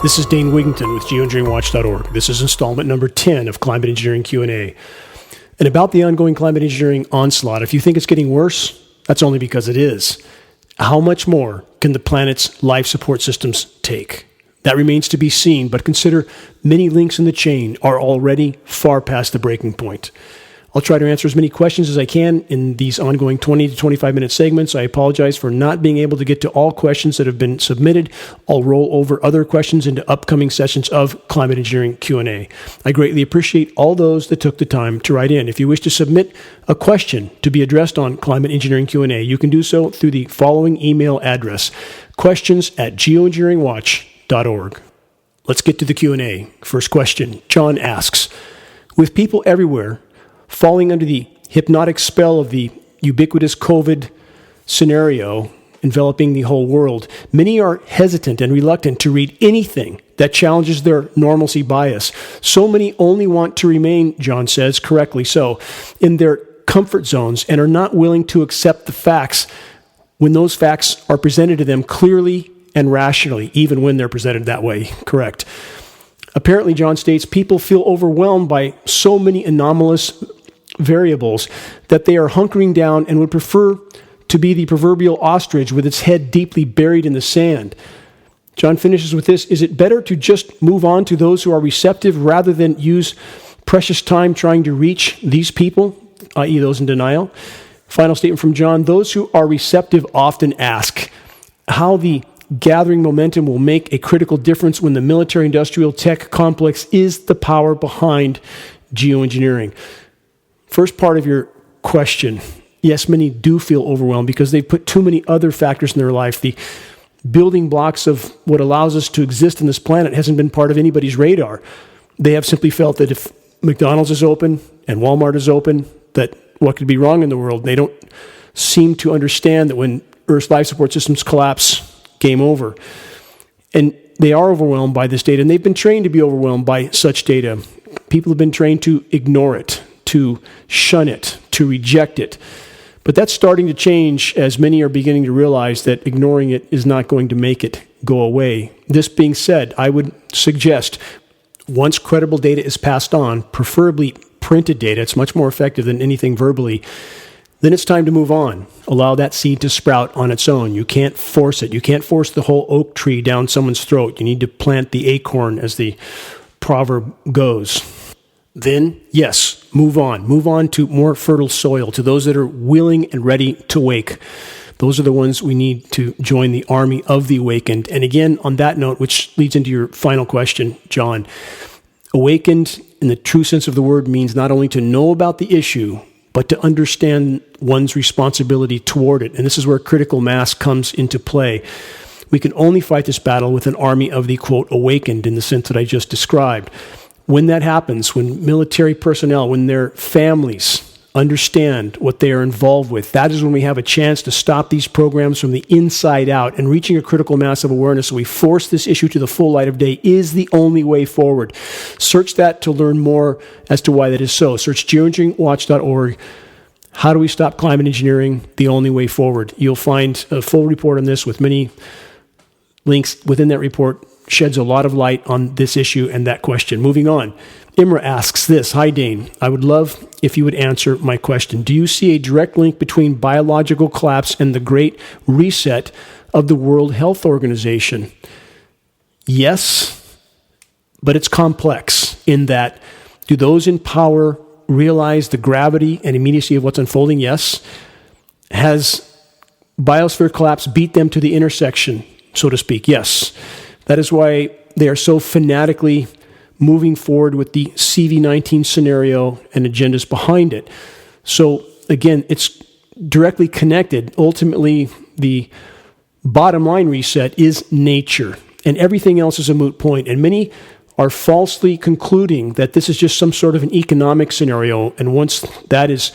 This is Dane Wigington with Geoengineeringwatch.org. This is installment number 10 of Climate Engineering Q&A. And about the ongoing climate engineering onslaught, if you think it's getting worse, that's only because it is. How much more can the planet's life support systems take? That remains to be seen, but consider many links in the chain are already far past the breaking point. I'll try to answer as many questions as I can in these ongoing 20 to 25-minute segments. I apologize for not being able to get to all questions that have been submitted. I'll roll over other questions into upcoming sessions of Climate Engineering Q&A. I greatly appreciate all those that took the time to write in. If you wish to submit a question to be addressed on Climate Engineering Q&A, you can do so through the following email address, questions@geoengineeringwatch.org. Let's get to the Q&A. First question. John asks, with people everywhere falling under the hypnotic spell of the ubiquitous COVID scenario enveloping the whole world, many are hesitant and reluctant to read anything that challenges their normalcy bias. So many only want to remain, John says, correctly so, in their comfort zones and are not willing to accept the facts when those facts are presented to them clearly and rationally, even when they're presented that way. Correct. Apparently, John states, people feel overwhelmed by so many anomalous variables that they are hunkering down and would prefer to be the proverbial ostrich with its head deeply buried in the sand. John finishes with this, is it better to just move on to those who are receptive rather than use precious time trying to reach these people, i.e. those in denial? Final statement from John, those who are receptive often ask how the gathering momentum will make a critical difference when the military-industrial tech complex is the power behind geoengineering. First part of your question, yes, many do feel overwhelmed because they've put too many other factors in their life. The building blocks of what allows us to exist on this planet hasn't been part of anybody's radar. They have simply felt that if McDonald's is open and Walmart is open, that what could be wrong in the world? They don't seem to understand that when Earth's life support systems collapse, game over. And they are overwhelmed by this data, and they've been trained to be overwhelmed by such data. People have been trained to ignore it, to shun it, to reject it. But that's starting to change as many are beginning to realize that ignoring it is not going to make it go away. This being said, I would suggest once credible data is passed on, preferably printed data, it's much more effective than anything verbally, then it's time to move on. Allow that seed to sprout on its own. You can't force it. You can't force the whole oak tree down someone's throat. You need to plant the acorn, as the proverb goes. Then, yes, move on. Move on to more fertile soil, to those that are willing and ready to wake. Those are the ones we need to join the army of the awakened. And again, on that note, which leads into your final question, John, awakened in the true sense of the word means not only to know about the issue, but to understand one's responsibility toward it. And this is where critical mass comes into play. We can only fight this battle with an army of the, quote, awakened in the sense that I just described. When that happens, when military personnel, when their families understand what they are involved with, that is when we have a chance to stop these programs from the inside out, and reaching a critical mass of awareness so we force this issue to the full light of day is the only way forward. Search that to learn more as to why that is so. Search geoengineeringwatch.org. How do we stop climate engineering? The only way forward. You'll find a full report on this with many links within that report. Sheds a lot of light on this issue and that question. Moving on. Imra asks this, hi Dane, I would love if you would answer my question. Do you see a direct link between biological collapse and the great reset of the World Health Organization? Yes, but it's complex in that, do those in power realize the gravity and immediacy of what's unfolding? Yes. Has biosphere collapse beat them to the intersection, so to speak? Yes. That is why they are so fanatically moving forward with the CV19 scenario and agendas behind it. So again, it's directly connected. Ultimately, the bottom line reset is nature, and everything else is a moot point. And many are falsely concluding that this is just some sort of an economic scenario, and once that is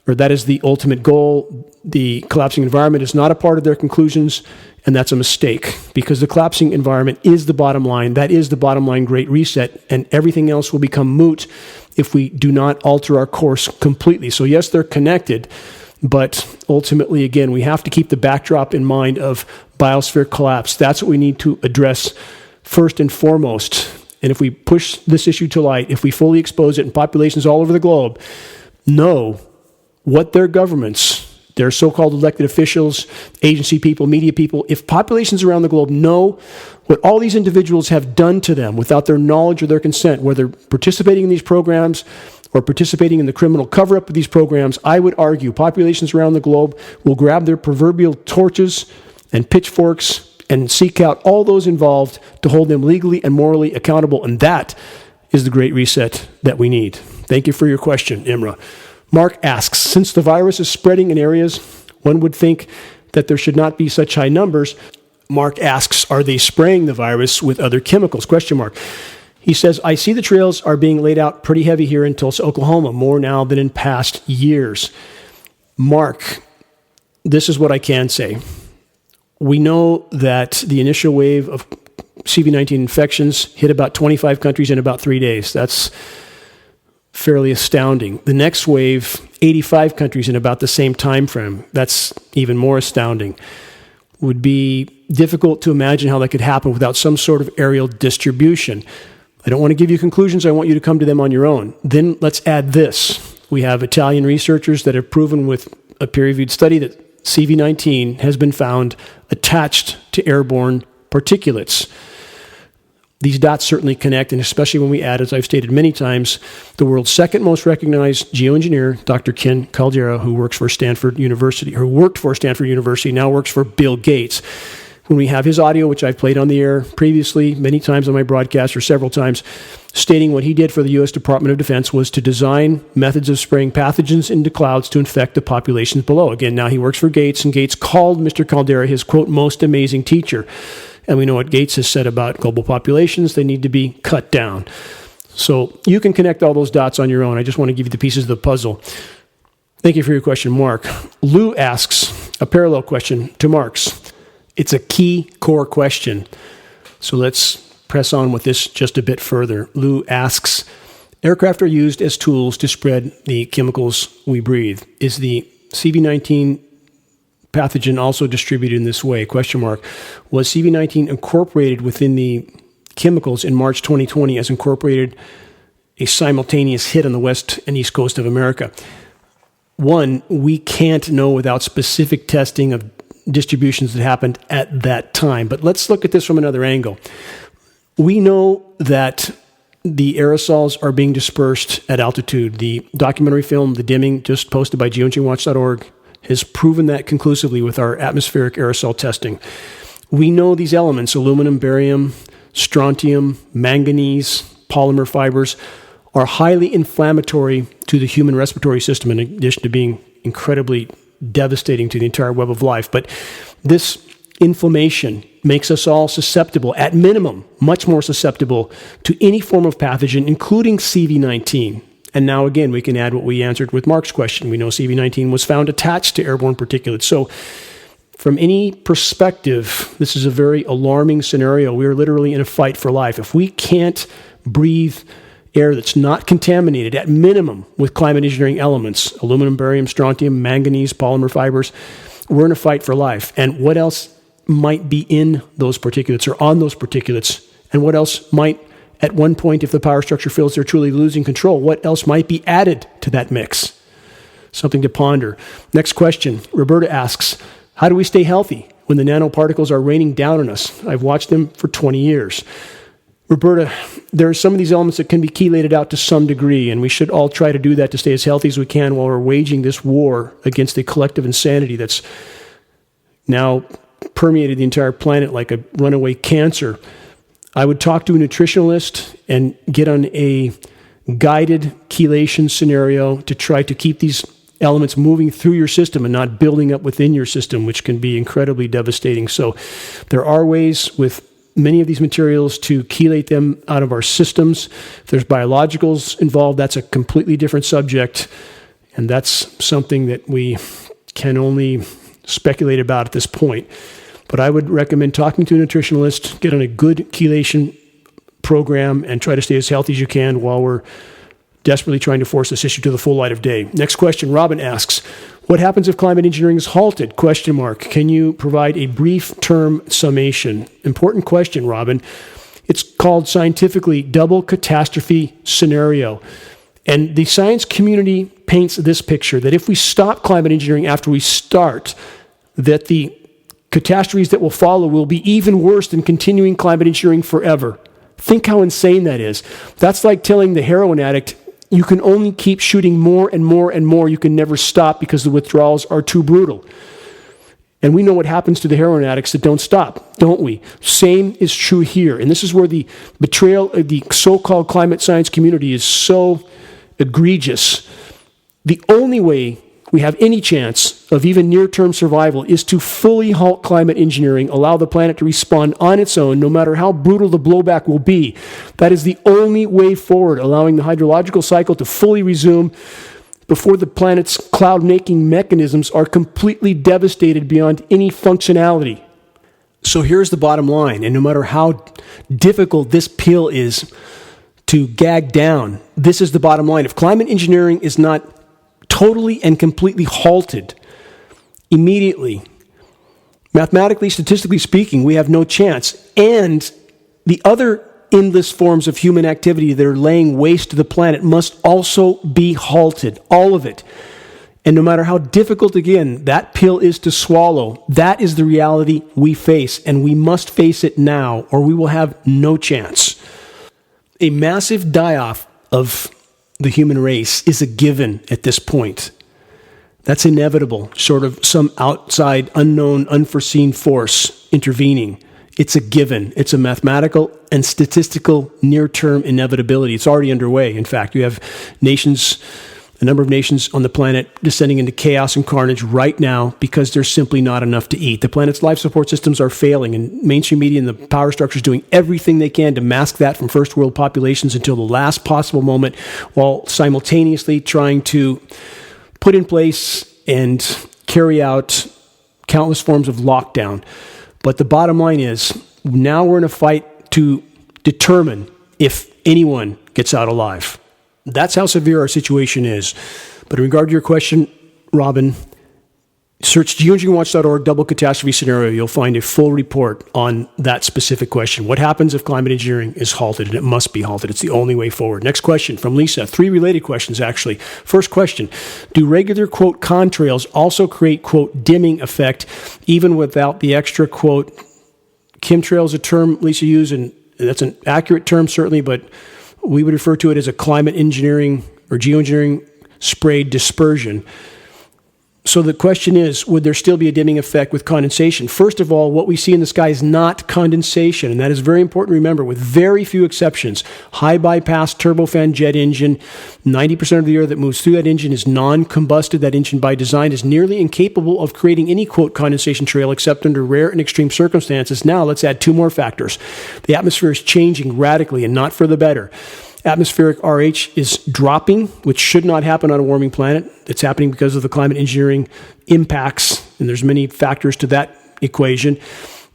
the ultimate goal, the collapsing environment is not a part of their conclusions, and that's a mistake, because the collapsing environment is the bottom line. That is the bottom line great reset, and everything else will become moot if we do not alter our course completely. So yes, they're connected, but ultimately, again, we have to keep the backdrop in mind of biosphere collapse. That's what we need to address first and foremost. And if we push this issue to light, if we fully expose it in populations all over the globe, know what their governments, their so-called elected officials, agency people, media people, if populations around the globe know what all these individuals have done to them without their knowledge or their consent, whether participating in these programs or participating in the criminal cover-up of these programs, I would argue populations around the globe will grab their proverbial torches and pitchforks and seek out all those involved to hold them legally and morally accountable. And that is the great reset that we need. Thank you for your question, Imra. Mark asks, since the virus is spreading in areas one would think that there should not be such high numbers, Mark asks, are they spraying the virus with other chemicals? Question mark. He says, I see the trails are being laid out pretty heavy here in Tulsa, Oklahoma, more now than in past years. Mark, this is what I can say. We know that the initial wave of CV-19 infections hit about 25 countries in about 3 days. That's fairly astounding. The next wave, 85 countries in about the same time frame. That's even more astounding. Would be difficult to imagine how that could happen without some sort of aerial distribution. I don't want to give you conclusions. I want you to come to them on your own. Then let's add this. We have Italian researchers that have proven with a peer-reviewed study that CV-19 has been found attached to airborne particulates. These dots certainly connect, and especially when we add, as I've stated many times, the world's second most recognized geoengineer, Dr. Ken Caldera, who worked for Stanford University, now works for Bill Gates. When we have his audio, which I've played on the air previously, many times on my broadcast or several times, stating what he did for the U.S. Department of Defense was to design methods of spraying pathogens into clouds to infect the populations below. Again, now he works for Gates, and Gates called Mr. Caldera his, quote, most amazing teacher. And we know what Gates has said about global populations. They need to be cut down. So you can connect all those dots on your own. I just want to give you the pieces of the puzzle. Thank you for your question, Mark. Lou asks a parallel question to Mark's. It's a key core question. So let's press on with this just a bit further. Lou asks, aircraft are used as tools to spread the chemicals we breathe. Is the CV-19 pathogen also distributed in this way? Question mark. Was CV-19 incorporated within the chemicals in March 2020 as incorporated a simultaneous hit on the west and east coast of America? One, we can't know without specific testing of distributions that happened at that time. But let's look at this from another angle. We know that the aerosols are being dispersed at altitude. The documentary film, The Dimming, just posted by geoengineeringwatch.org, has proven that conclusively with our atmospheric aerosol testing. We know these elements, aluminum, barium, strontium, manganese, polymer fibers, are highly inflammatory to the human respiratory system, in addition to being incredibly devastating to the entire web of life. But this inflammation makes us all susceptible, at minimum, much more susceptible to any form of pathogen, including CV-19. And now, again, we can add what we answered with Mark's question. We know CV-19 was found attached to airborne particulates. So from any perspective, this is a very alarming scenario. We are literally in a fight for life. If we can't breathe air that's not contaminated, at minimum, with climate engineering elements, aluminum, barium, strontium, manganese, polymer fibers, we're in a fight for life. And what else might be in those particulates or on those particulates? And what else might, at one point, if the power structure feels they're truly losing control, what else might be added to that mix? Something to ponder. Next question. Roberta asks, how do we stay healthy when the nanoparticles are raining down on us? I've watched them for 20 years. Roberta, there are some of these elements that can be chelated out to some degree, and we should all try to do that to stay as healthy as we can while we're waging this war against the collective insanity that's now permeated the entire planet like a runaway cancer. I would talk to a nutritionalist and get on a guided chelation scenario to try to keep these elements moving through your system and not building up within your system, which can be incredibly devastating. So there are ways with many of these materials to chelate them out of our systems. If there's biologicals involved, that's a completely different subject, and that's something that we can only speculate about at this point. But I would recommend talking to a nutritionalist, get on a good chelation program, and try to stay as healthy as you can while we're desperately trying to force this issue to the full light of day. Next question, Robin asks, what happens if climate engineering is halted? Question mark. Can you provide a brief term summation? Important question, Robin. It's called scientifically double catastrophe scenario. And the science community paints this picture, that if we stop climate engineering after we start, that the catastrophes that will follow will be even worse than continuing climate engineering forever. Think how insane that is. That's like telling the heroin addict, you can only keep shooting more and more and more. You can never stop because the withdrawals are too brutal. And we know what happens to the heroin addicts that don't stop, don't we? Same is true here. And this is where the betrayal of the so-called climate science community is so egregious. The only way we have any chance of even near-term survival is to fully halt climate engineering, allow the planet to respond on its own, no matter how brutal the blowback will be. That is the only way forward, allowing the hydrological cycle to fully resume before the planet's cloud-making mechanisms are completely devastated beyond any functionality. So here's the bottom line, and no matter how difficult this pill is to gag down, this is the bottom line. If climate engineering is not totally and completely halted immediately, mathematically, statistically speaking, we have no chance. And the other endless forms of human activity that are laying waste to the planet must also be halted, all of it. And no matter how difficult, again, that pill is to swallow, that is the reality we face, and we must face it now, or we will have no chance. A massive die-off of the human race is a given at this point. That's inevitable, sort of some outside, unknown, unforeseen force intervening. It's a given. It's a mathematical and statistical near-term inevitability. It's already underway. In fact, you have nations, a number of nations on the planet descending into chaos and carnage right now because there's simply not enough to eat. The planet's life support systems are failing, and mainstream media and the power structures doing everything they can to mask that from first world populations until the last possible moment, while simultaneously trying to put in place and carry out countless forms of lockdown. But the bottom line is, now we're in a fight to determine if anyone gets out alive. That's how severe our situation is. But in regard to your question, Robin, search geoengineeringwatch.org double catastrophe scenario. You'll find a full report on that specific question. What happens if climate engineering is halted? And it must be halted. It's the only way forward. Next question from Lisa. 3 related questions, actually. First question, do regular, quote, contrails also create, quote, dimming effect, even without the extra, quote, chemtrail is a term Lisa used, and that's an accurate term, certainly, but we would refer to it as a climate engineering or geoengineering sprayed dispersion. So the question is, would there still be a dimming effect with condensation? First of all, what we see in the sky is not condensation, and that is very important to remember, with very few exceptions. High bypass turbofan jet engine, 90% of the air that moves through that engine is non-combusted. That engine by design is nearly incapable of creating any, quote, condensation trail except under rare and extreme circumstances. Now let's add 2 more factors. The atmosphere is changing radically and not for the better. Atmospheric RH is dropping, which should not happen on a warming planet. It's happening because of the climate engineering impacts, and there's many factors to that equation.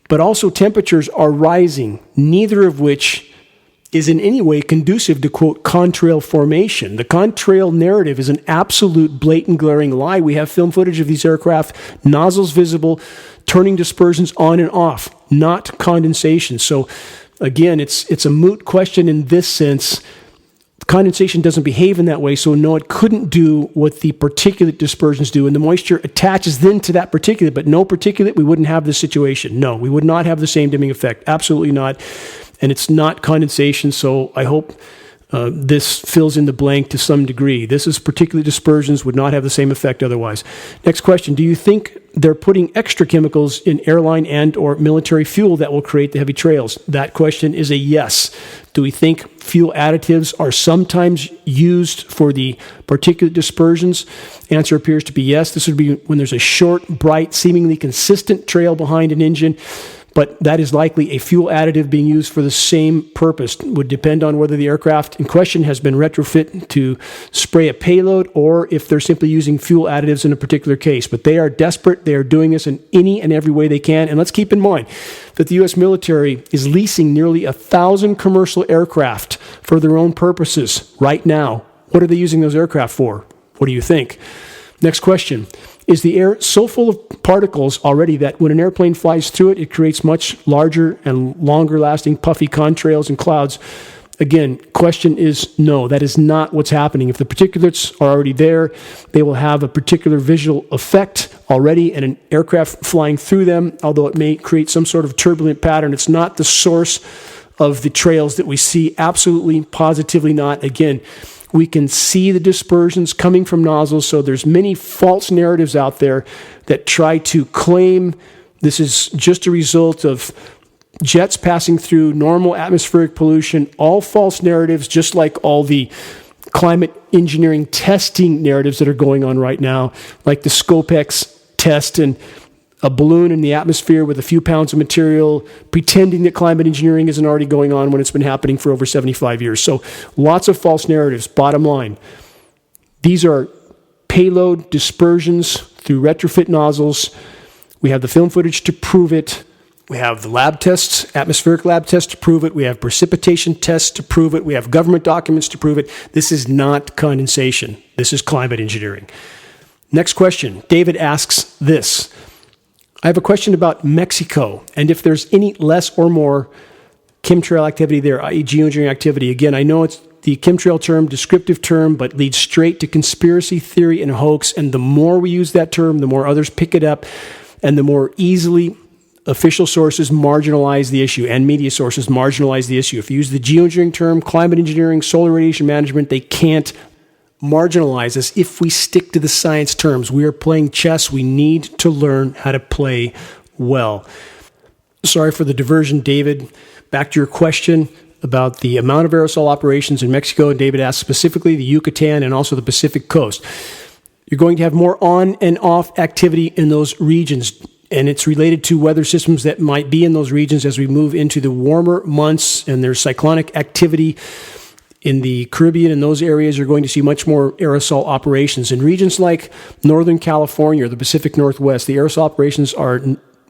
But also temperatures are rising, neither of which is in any way conducive to, quote, contrail formation. The contrail narrative is an absolute blatant glaring lie. We have film footage of these aircraft, nozzles visible, turning dispersions on and off, not condensation. So again, it's a moot question in this sense. Condensation doesn't behave in that way, so no, it couldn't do what the particulate dispersions do, and the moisture attaches then to that particulate, but no particulate, we wouldn't have this situation. No, we would not have the same dimming effect. Absolutely not. And it's not condensation, so I hope this fills in the blank to some degree. This is particulate dispersions, would not have the same effect otherwise. Next question, do you think they're putting extra chemicals in airline and or military fuel that will create the heavy trails? That question is a yes. Do we think fuel additives are sometimes used for the particulate dispersions? Answer appears to be yes. This would be when there's a short, bright, seemingly consistent trail behind an engine, but that is likely a fuel additive being used for the same purpose. It would depend on whether the aircraft in question has been retrofit to spray a payload or if they're simply using fuel additives in a particular case. But they are desperate. They are doing this in any and every way they can. And let's keep in mind that the U.S. military is leasing nearly 1,000 commercial aircraft for their own purposes right now. What are they using those aircraft for? What do you think? Next question. Is the air so full of particles already that when an airplane flies through it, it creates much larger and longer lasting puffy contrails and clouds? Again, question is no, that is not what's happening. If the particulates are already there, they will have a particular visual effect already, and an aircraft flying through them, although it may create some sort of turbulent pattern, it's not the source of the trails that we see. Absolutely, positively not. Again, we can see the dispersions coming from nozzles, so there's many false narratives out there that try to claim this is just a result of jets passing through normal atmospheric pollution. All false narratives, just like all the climate engineering testing narratives that are going on right now, like the Scopex test and a balloon in the atmosphere with a few pounds of material, pretending that climate engineering isn't already going on when it's been happening for over 75 years. So lots of false narratives. Bottom line, these are payload dispersions through retrofit nozzles. We have the film footage to prove it. We have the lab tests, atmospheric lab tests to prove it. We have precipitation tests to prove it. We have government documents to prove it. This is not condensation. This is climate engineering. Next question. David asks this. I have a question about Mexico, and if there's any less or more chemtrail activity there, i.e. geoengineering activity. Again, I know it's the chemtrail term, descriptive term, but leads straight to conspiracy theory and hoax, and the more we use that term, the more others pick it up, and the more easily official sources marginalize the issue, and media sources marginalize the issue. If you use the geoengineering term, climate engineering, solar radiation management, they can't marginalize us if we stick to the science terms. We are playing chess. We need to learn how to play well. Sorry for the diversion, David. Back to your question about the amount of aerosol operations in Mexico. David asked specifically the Yucatan and also the Pacific coast. You're going to have more on and off activity in those regions, and it's related to weather systems that might be in those regions as we move into the warmer months, and there's cyclonic activity in the Caribbean. In those areas, you're going to see much more aerosol operations. In regions like Northern California or the Pacific Northwest, the aerosol operations are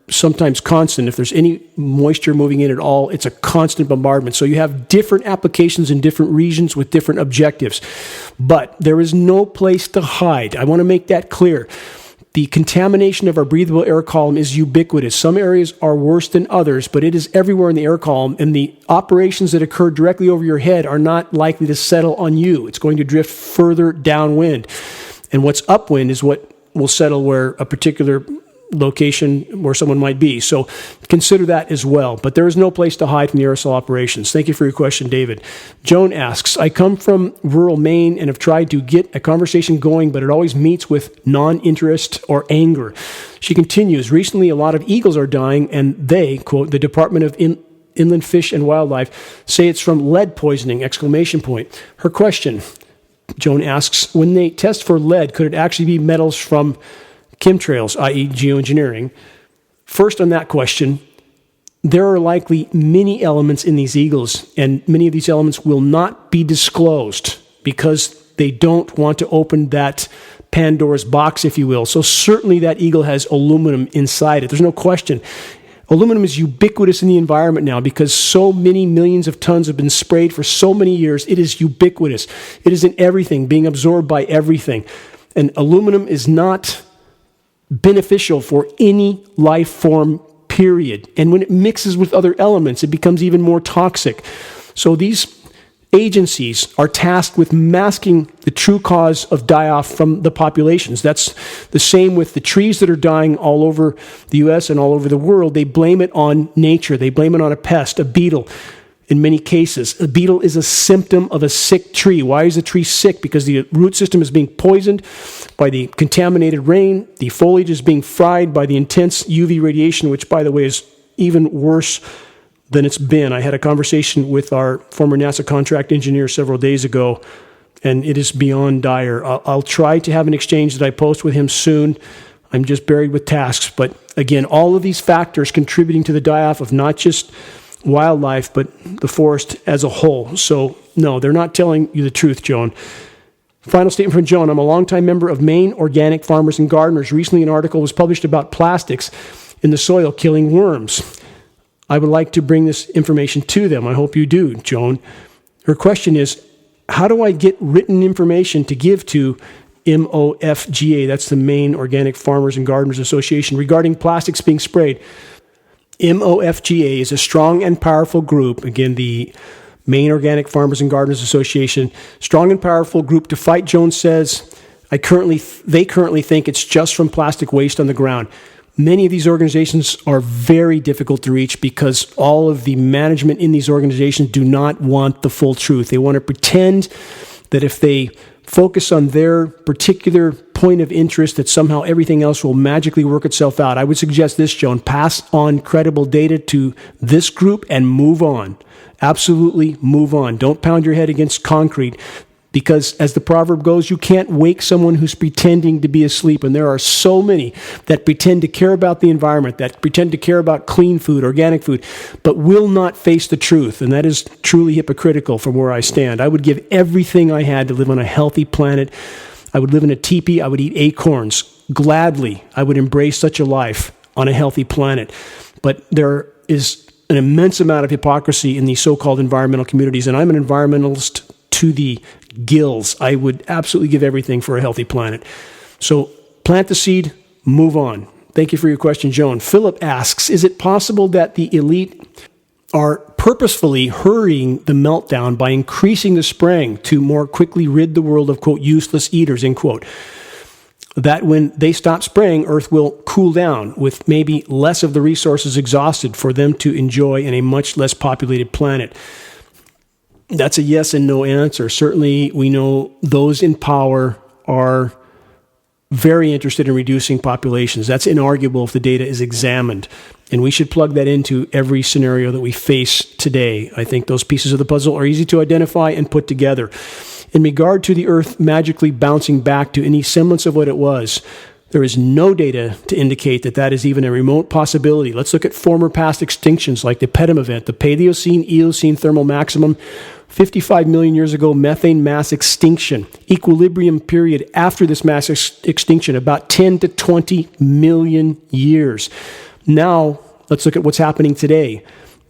sometimes constant. If there's any moisture moving in at all, it's a constant bombardment. So you have different applications in different regions with different objectives. But there is no place to hide. I want to make that clear. The contamination of our breathable air column is ubiquitous. Some areas are worse than others, but it is everywhere in the air column, and the operations that occur directly over your head are not likely to settle on you. It's going to drift further downwind. And what's upwind is what will settle where a particular location where someone might be. So consider that as well. But there is no place to hide from the aerosol operations. Thank you for your question, David. Joan asks, I come from rural Maine and have tried to get a conversation going, but it always meets with non-interest or anger. She continues, recently a lot of eagles are dying, and they, quote, the Department of Inland Fish and Wildlife, say it's from lead poisoning, exclamation point. Her question, Joan asks, when they test for lead, could it actually be metals from chemtrails, i.e. geoengineering? First on that question, there are likely many elements in these eagles, and many of these elements will not be disclosed because they don't want to open that Pandora's box, if you will. So certainly that eagle has aluminum inside it. There's no question. Aluminum is ubiquitous in the environment now because so many millions of tons have been sprayed for so many years. It is ubiquitous. It is in everything, being absorbed by everything. And aluminum is not beneficial for any life form, period. And when it mixes with other elements, it becomes even more toxic. So these agencies are tasked with masking the true cause of die-off from the populations. That's the same with the trees that are dying all over the U.S. and all over the world. They blame it on nature. They blame it on a pest, a beetle. In many cases, a beetle is a symptom of a sick tree. Why is the tree sick? Because the root system is being poisoned by the contaminated rain. The foliage is being fried by the intense UV radiation, which, by the way, is even worse than it's been. I had a conversation with our former NASA contract engineer several days ago, and it is beyond dire. I'll try to have an exchange that I post with him soon. I'm just buried with tasks. But again, all of these factors contributing to the die-off of not just wildlife, but the forest as a whole. So, no, they're not telling you the truth, Joan. Final statement from Joan. I'm a longtime member of Maine Organic Farmers and Gardeners. Recently, an article was published about plastics in the soil killing worms. I would like to bring this information to them. I hope you do, Joan. Her question is, how do I get written information to give to MOFGA, that's the Maine Organic Farmers and Gardeners Association, regarding plastics being sprayed. MOFGA is a strong and powerful group, again, the Maine Organic Farmers and Gardeners Association, strong and powerful group to fight, Jones says. They currently think it's just from plastic waste on the ground. Many of these organizations are very difficult to reach because all of the management in these organizations do not want the full truth. They want to pretend that if they focus on their particular point of interest, that somehow everything else will magically work itself out. I would suggest this, Joan, pass on credible data to this group and move on. Absolutely move on. Don't pound your head against concrete, because as the proverb goes, you can't wake someone who's pretending to be asleep. And there are so many that pretend to care about the environment, that pretend to care about clean food, organic food, but will not face the truth. And that is truly hypocritical from where I stand. I would give everything I had to live on a healthy planet. I would live in a teepee. I would eat acorns. Gladly, I would embrace such a life on a healthy planet. But there is an immense amount of hypocrisy in these so-called environmental communities. And I'm an environmentalist to the gills. I would absolutely give everything for a healthy planet. So plant the seed, move on. Thank you for your question, Joan. Philip asks, is it possible that the elite are purposefully hurrying the meltdown by increasing the spraying to more quickly rid the world of, quote, useless eaters, end quote? That when they stop spraying, Earth will cool down with maybe less of the resources exhausted for them to enjoy in a much less populated planet. That's a yes and no answer. Certainly, we know those in power are very interested in reducing populations. That's inarguable if the data is examined. And we should plug that into every scenario that we face today. I think those pieces of the puzzle are easy to identify and put together. In regard to the Earth magically bouncing back to any semblance of what it was, there is no data to indicate that that is even a remote possibility. Let's look at former past extinctions like the Pedum event, the Paleocene-Eocene thermal maximum, 55 million years ago, methane mass extinction, equilibrium period after this mass extinction, about 10 to 20 million years. Now, let's look at what's happening today.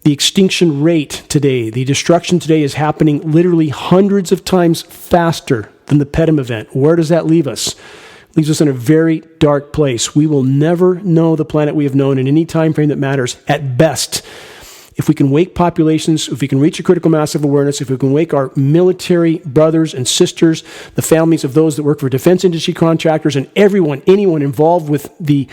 The extinction rate today, the destruction today is happening literally hundreds of times faster than the Pedum event. Where does that leave us? Leaves us in a very dark place. We will never know the planet we have known in any time frame that matters, at best. If we can wake populations, if we can reach a critical mass of awareness, if we can wake our military brothers and sisters, the families of those that work for defense industry contractors, and anyone involved with the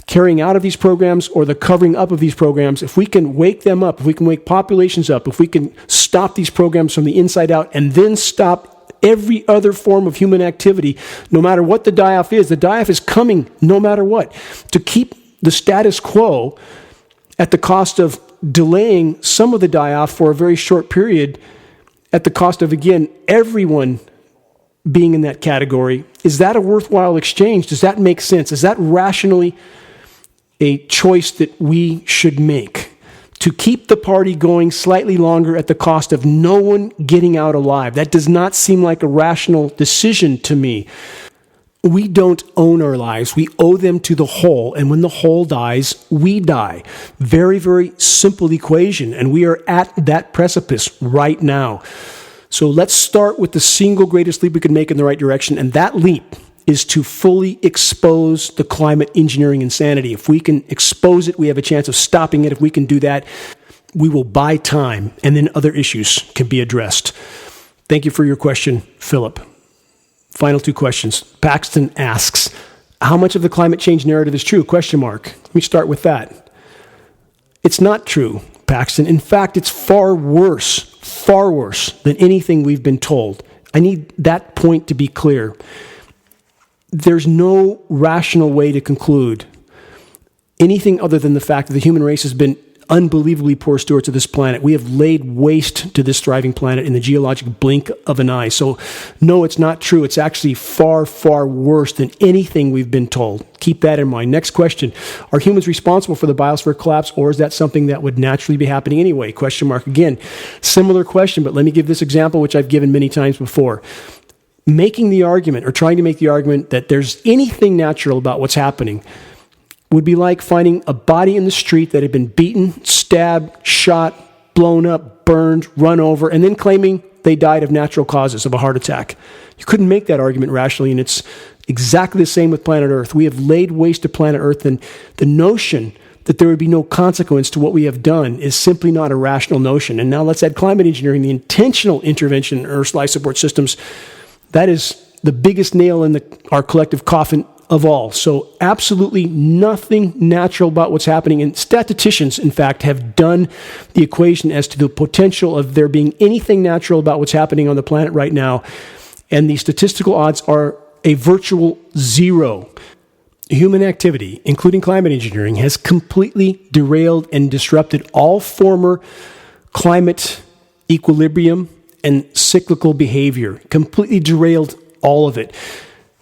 carrying out of these programs or the covering up of these programs, if we can wake them up, if we can wake populations up, if we can stop these programs from the inside out and then stop every other form of human activity, no matter what the die-off is coming no matter what. To keep the status quo at the cost of delaying some of the die-off for a very short period, at the cost of, again, everyone being in that category, is that a worthwhile exchange? Does that make sense? Is that rationally a choice that we should make? To keep the party going slightly longer at the cost of no one getting out alive. That does not seem like a rational decision to me. We don't own our lives. We owe them to the whole. And when the whole dies, we die. Very, very simple equation. And we are at that precipice right now. So let's start with the single greatest leap we can make in the right direction. And that leap is to fully expose the climate engineering insanity. If we can expose it, we have a chance of stopping it. If we can do that, we will buy time, and then other issues can be addressed. Thank you for your question, Philip. Final two questions. Paxton asks, how much of the climate change narrative is true? Question mark. Let me start with that. It's not true, Paxton. In fact, it's far worse than anything we've been told. I need that point to be clear. There's no rational way to conclude anything other than the fact that the human race has been unbelievably poor stewards of this planet. We have laid waste to this thriving planet in the geologic blink of an eye. So, no, it's not true. It's actually far, far worse than anything we've been told. Keep that in mind. Next question. Are humans responsible for the biosphere collapse, or is that something that would naturally be happening anyway? Question mark. Again, similar question, but let me give this example, which I've given many times before. Making the argument, or trying to make the argument, that there's anything natural about what's happening would be like finding a body in the street that had been beaten, stabbed, shot, blown up, burned, run over, and then claiming they died of natural causes, of a heart attack. You couldn't make that argument rationally, and it's exactly the same with planet Earth. We have laid waste to planet Earth, and the notion that there would be no consequence to what we have done is simply not a rational notion. And now let's add climate engineering, the intentional intervention in Earth's life support systems. That is the biggest nail in our collective coffin of all. So absolutely nothing natural about what's happening. And statisticians, in fact, have done the equation as to the potential of there being anything natural about what's happening on the planet right now. And the statistical odds are a virtual zero. Human activity, including climate engineering, has completely derailed and disrupted all former climate equilibrium and cyclical behavior. Completely derailed all of it.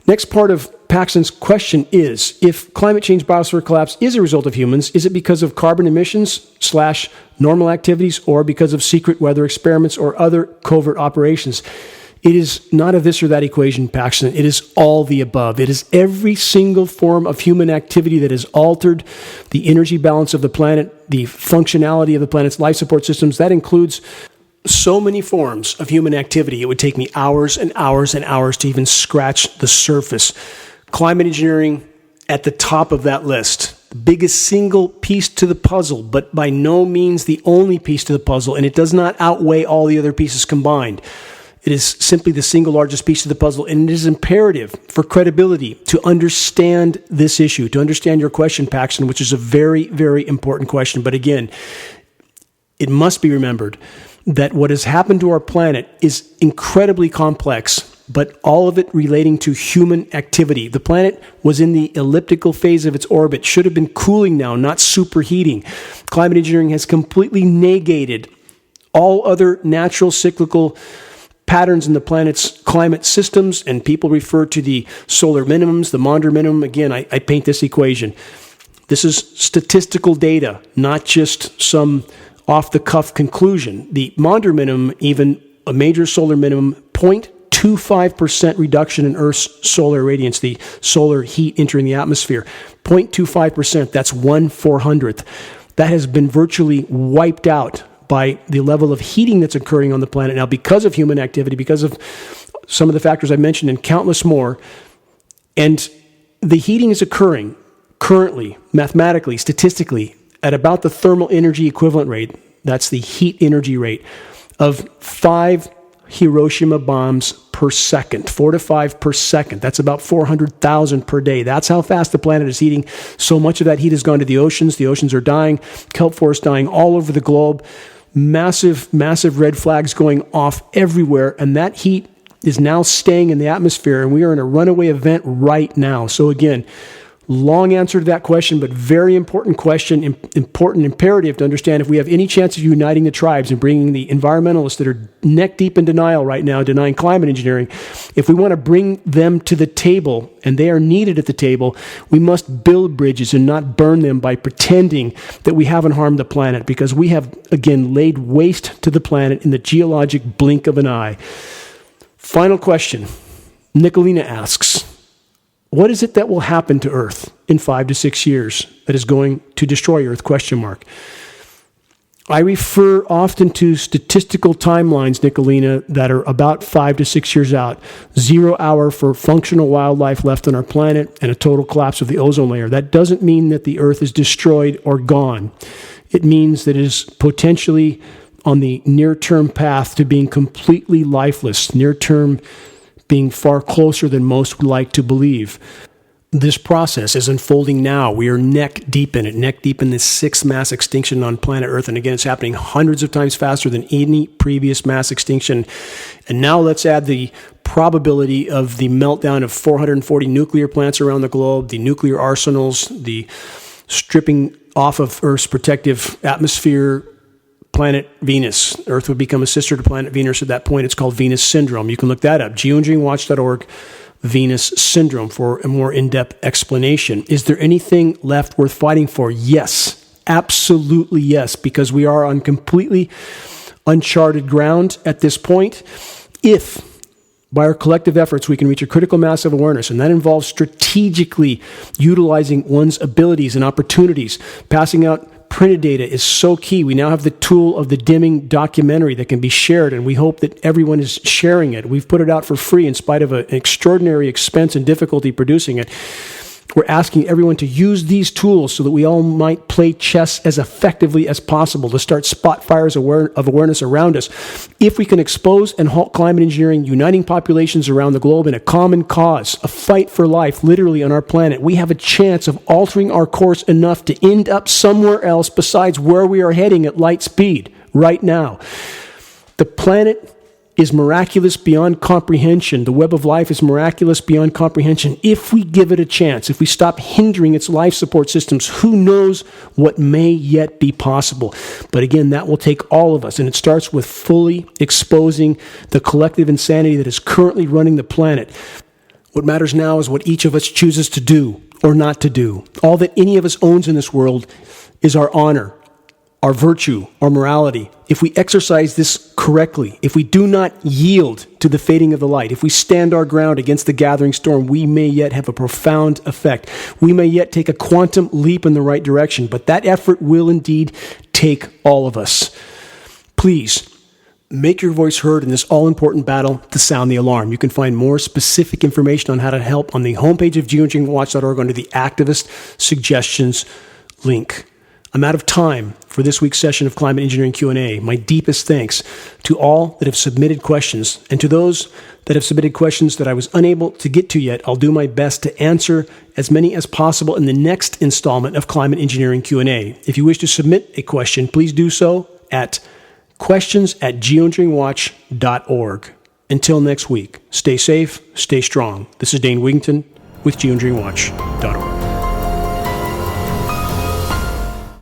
Next part of Paxton's question is, if climate change biosphere collapse is a result of humans, is it because of carbon emissions / normal activities, or because of secret weather experiments or other covert operations? It is not a this or that equation, Paxton. It is all the above. It is every single form of human activity that has altered the energy balance of the planet, the functionality of the planet's life support systems. That includes so many forms of human activity. It would take me hours and hours and hours to even scratch the surface. Climate engineering at the top of that list. The biggest single piece to the puzzle, but by no means the only piece to the puzzle, and it does not outweigh all the other pieces combined. It is simply the single largest piece of the puzzle, and it is imperative for credibility to understand this issue, to understand your question, Paxton, which is a very, very important question. But again, it must be remembered that what has happened to our planet is incredibly complex, but all of it relating to human activity. The planet was in the elliptical phase of its orbit, should have been cooling now, not superheating. Climate engineering has completely negated all other natural cyclical patterns in the planet's climate systems, and people refer to the solar minimums, the Maunder minimum. Again, I paint this equation. This is statistical data, not just some off-the-cuff conclusion. The Maunder minimum, even a major solar minimum, 0.25% reduction in Earth's solar radiance, the solar heat entering the atmosphere. 0.25%, that's 1/400th. That has been virtually wiped out by the level of heating that's occurring on the planet now because of human activity, because of some of the factors I mentioned and countless more. And the heating is occurring currently, mathematically, statistically, at about the thermal energy equivalent rate, that's the heat energy rate, of 5 Hiroshima bombs per second, 4 to 5 per second. That's about 400,000 per day. That's how fast the planet is heating. So much of that heat has gone to the oceans. The oceans are dying. Kelp forests dying all over the globe. Massive, massive red flags going off everywhere. And that heat is now staying in the atmosphere. And we are in a runaway event right now. So again, long answer to that question, but very important question, important imperative to understand if we have any chance of uniting the tribes and bringing the environmentalists that are neck deep in denial right now, denying climate engineering, if we want to bring them to the table, and they are needed at the table, we must build bridges and not burn them by pretending that we haven't harmed the planet, because we have, again, laid waste to the planet in the geologic blink of an eye. Final question. Nicolina asks, what is it that will happen to Earth in 5 to 6 years that is going to destroy Earth? ? I refer often to statistical timelines, Nicolina, that are about 5 to 6 years out. 0 hour for functional wildlife left on our planet and a total collapse of the ozone layer. That doesn't mean that the Earth is destroyed or gone. It means that it is potentially on the near-term path to being completely lifeless, near-term being far closer than most would like to believe. This process is unfolding now. We are neck deep in it, neck deep in this 6th mass extinction on planet Earth. And again, it's happening hundreds of times faster than any previous mass extinction. And now let's add the probability of the meltdown of 440 nuclear plants around the globe, the nuclear arsenals, the stripping off of Earth's protective atmosphere, planet Venus. Earth would become a sister to planet Venus at that point. It's called Venus syndrome. You can look that up. Geoengineeringwatch.org, Venus syndrome, for a more in-depth explanation. Is there anything left worth fighting for? Yes. Absolutely yes, because we are on completely uncharted ground at this point. If by our collective efforts we can reach a critical mass of awareness, and that involves strategically utilizing one's abilities and opportunities, passing out printed data is so key. We now have the tool of the dimming documentary that can be shared, and we hope that everyone is sharing it. We've put it out for free in spite of an extraordinary expense and difficulty producing it. We're asking everyone to use these tools so that we all might play chess as effectively as possible, to start spot fires of awareness around us. If we can expose and halt climate engineering, uniting populations around the globe in a common cause, a fight for life literally on our planet, we have a chance of altering our course enough to end up somewhere else besides where we are heading at light speed right now. The planet is miraculous beyond comprehension. The web of life is miraculous beyond comprehension. If we give it a chance, if we stop hindering its life support systems, who knows what may yet be possible. But again, that will take all of us, and it starts with fully exposing the collective insanity that is currently running the planet. What matters now is what each of us chooses to do or not to do. All that any of us owns in this world is our honor, our virtue, our morality. If we exercise this correctly, if we do not yield to the fading of the light, if we stand our ground against the gathering storm, we may yet have a profound effect. We may yet take a quantum leap in the right direction, but that effort will indeed take all of us. Please, make your voice heard in this all-important battle to sound the alarm. You can find more specific information on how to help on the homepage of geoengineeringwatch.org under the activist suggestions link. I'm out of time for this week's session of Climate Engineering Q&A. My deepest thanks to all that have submitted questions, and to those that have submitted questions that I was unable to get to yet. I'll do my best to answer as many as possible in the next installment of Climate Engineering Q&A. If you wish to submit a question, please do so at questions@geoengineeringwatch.org. Until next week, stay safe, stay strong. This is Dane Wigington with geoengineeringwatch.org.